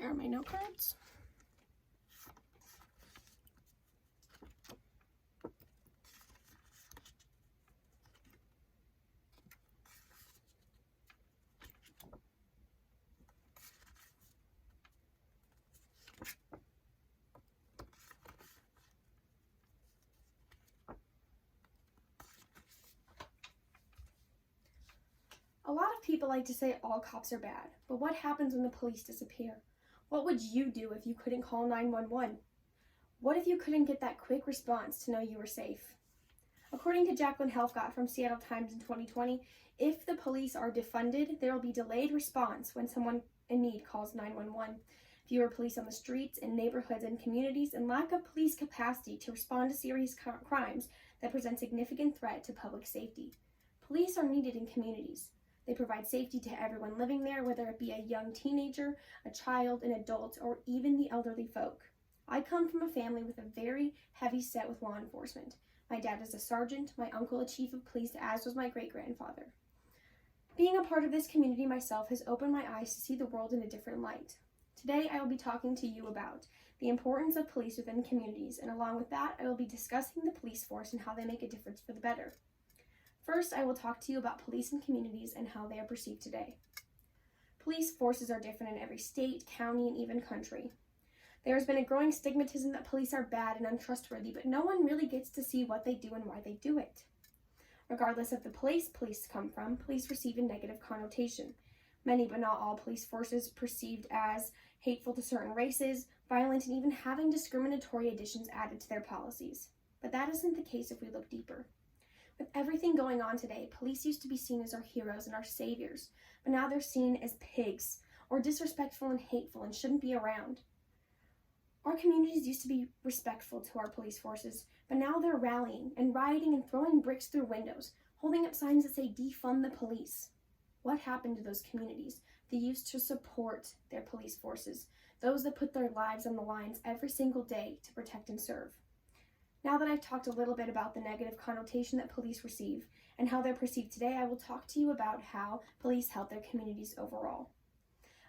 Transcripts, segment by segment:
Here are my note cards. A lot of people like to say all cops are bad, but what happens when the police disappear? What would you do if you couldn't call 911? What if you couldn't get that quick response to know you were safe? According to Jacqueline Helfgott from Seattle Times in 2020, if the police are defunded, there will be delayed response when someone in need calls 911. Fewer police on the streets, in neighborhoods and communities, and lack of police capacity to respond to serious crimes that present significant threat to public safety. Police are needed in communities. They provide safety to everyone living there, whether it be a young teenager, a child, an adult, or even the elderly folk. I come from a family with a very heavy set with law enforcement. My dad is a sergeant, my uncle a chief of police, as was my great-grandfather. Being a part of this community myself has opened my eyes to see the world in a different light. Today I will be talking to you about the importance of police within communities, and along with that I will be discussing the police force and how they make a difference for the better. First, I will talk to you about police in communities and how they are perceived today. Police forces are different in every state, county, and even country. There has been a growing stigmatism that police are bad and untrustworthy, but no one really gets to see what they do and why they do it. Regardless of the place police come from, police receive a negative connotation. Many, but not all, police forces perceived as hateful to certain races, violent, and even having discriminatory additions added to their policies. But that isn't the case if we look deeper. With everything going on today, police used to be seen as our heroes and our saviors, but now they're seen as pigs, or disrespectful and hateful and shouldn't be around. Our communities used to be respectful to our police forces, but now they're rallying and rioting and throwing bricks through windows, holding up signs that say defund the police. What happened to those communities that used to support their police forces, those that put their lives on the lines every single day to protect and serve? Now that I've talked a little bit about the negative connotation that police receive and how they're perceived today, I will talk to you about how police help their communities overall.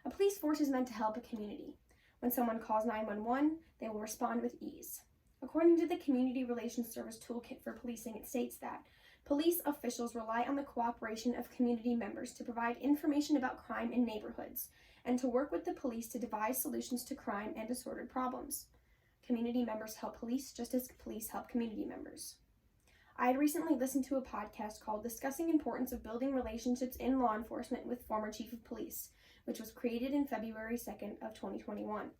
A police force is meant to help a community. When someone calls 911, they will respond with ease. According to the Community Relations Service Toolkit for Policing, it states that police officials rely on the cooperation of community members to provide information about crime in neighborhoods and to work with the police to devise solutions to crime and disordered problems. Community members help police just as police help community members. I had recently listened to a podcast called Discussing Importance of Building Relationships in Law Enforcement with Former Chief of Police, which was created in February 2nd of 2021.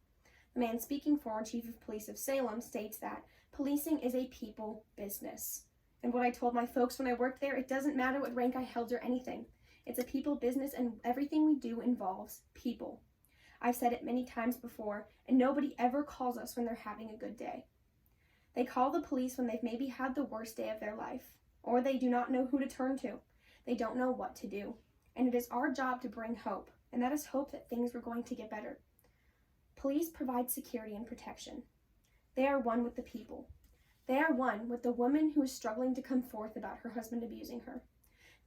The man speaking, former Chief of Police of Salem, states that policing is a people business. And what I told my folks when I worked there, it doesn't matter what rank I held or anything. It's a people business and everything we do involves people. I've said it many times before, and nobody ever calls us when they're having a good day. They call the police when they've maybe had the worst day of their life, or they do not know who to turn to. They don't know what to do. And it is our job to bring hope, and that is hope that things were going to get better. Police provide security and protection. They are one with the people. They are one with the woman who is struggling to come forth about her husband abusing her.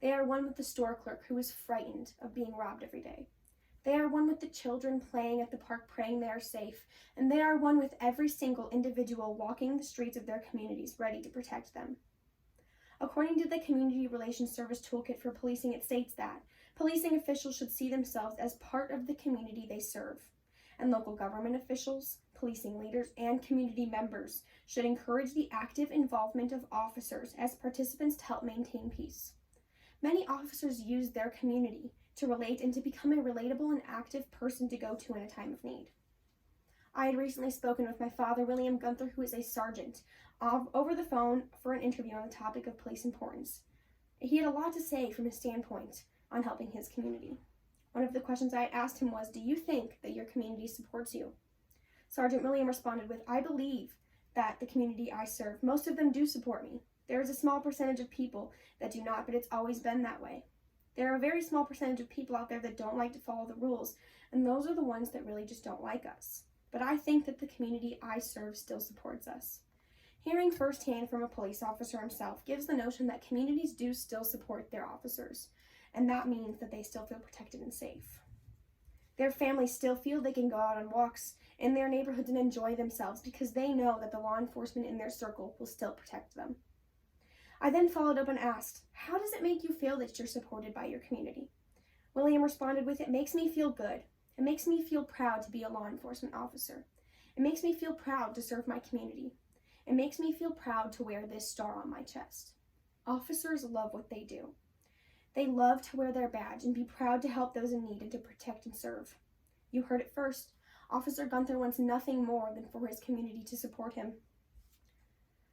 They are one with the store clerk who is frightened of being robbed every day. They are one with the children playing at the park praying they are safe, and they are one with every single individual walking the streets of their communities ready to protect them. According to the Community Relations Service Toolkit for Policing, it states that policing officials should see themselves as part of the community they serve, and local government officials, policing leaders, and community members should encourage the active involvement of officers as participants to help maintain peace. Many officers use their community to relate and to become a relatable and active person to go to in a time of need. I had recently spoken with my father, William Gunther, who is a sergeant, over the phone for an interview on the topic of police importance. He had a lot to say from his standpoint on helping his community. One of the questions I asked him was, "Do you think that your community supports you?" Sergeant William responded with, "I believe that the community I serve, most of them do support me. There is a small percentage of people that do not, but it's always been that way. There are a very small percentage of people out there that don't like to follow the rules, and those are the ones that really just don't like us. But I think that the community I serve still supports us." Hearing firsthand from a police officer himself gives the notion that communities do still support their officers, and that means that they still feel protected and safe. Their families still feel they can go out on walks in their neighborhoods and enjoy themselves because they know that the law enforcement in their circle will still protect them. I then followed up and asked, how does it make you feel that you're supported by your community? William responded with, it makes me feel good. It makes me feel proud to be a law enforcement officer. It makes me feel proud to serve my community. It makes me feel proud to wear this star on my chest. Officers love what they do. They love to wear their badge and be proud to help those in need and to protect and serve. You heard it first. Officer Gunther wants nothing more than for his community to support him.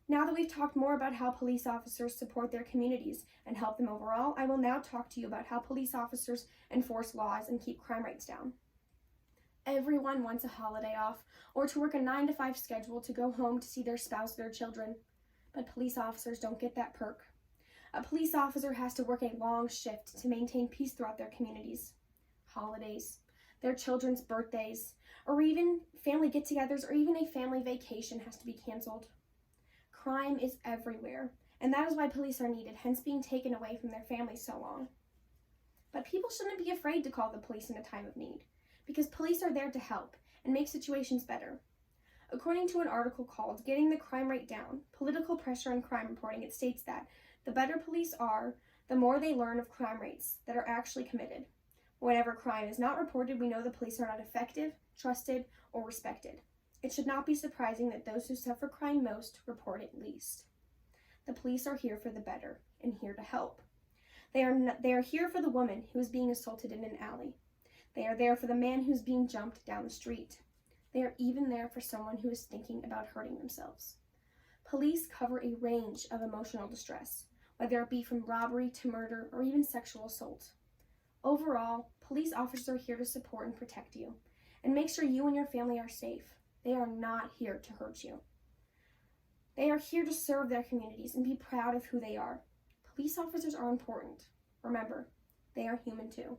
Now that we've talked more about how police officers support their communities and help them overall, I will now talk to you about how police officers enforce laws and keep crime rates down. Everyone wants a holiday off or to work a 9-to-5 schedule to go home to see their spouse or their children, but police officers don't get that perk. A police officer has to work a long shift to maintain peace throughout their communities. Holidays, their children's birthdays, or even family get-togethers or even a family vacation has to be canceled. Crime is everywhere, and that is why police are needed, hence being taken away from their families so long. But people shouldn't be afraid to call the police in a time of need, because police are there to help and make situations better. According to an article called Getting the Crime Rate Down, Political Pressure and Crime Reporting, it states that the better police are, the more they learn of crime rates that are actually committed. Whenever crime is not reported, we know the police are not effective, trusted, or respected. It should not be surprising that those who suffer crime most report it least. The police are here for the better and here to help. They are here for the woman who is being assaulted in an alley. They are there for the man who's being jumped down the street. They are even there for someone who is thinking about hurting themselves. Police cover a range of emotional distress, whether it be from robbery to murder or even sexual assault. Overall, police officers are here to support and protect you and make sure you and your family are safe. They are not here to hurt you. They are here to serve their communities and be proud of who they are. Police officers are important. Remember, they are human too.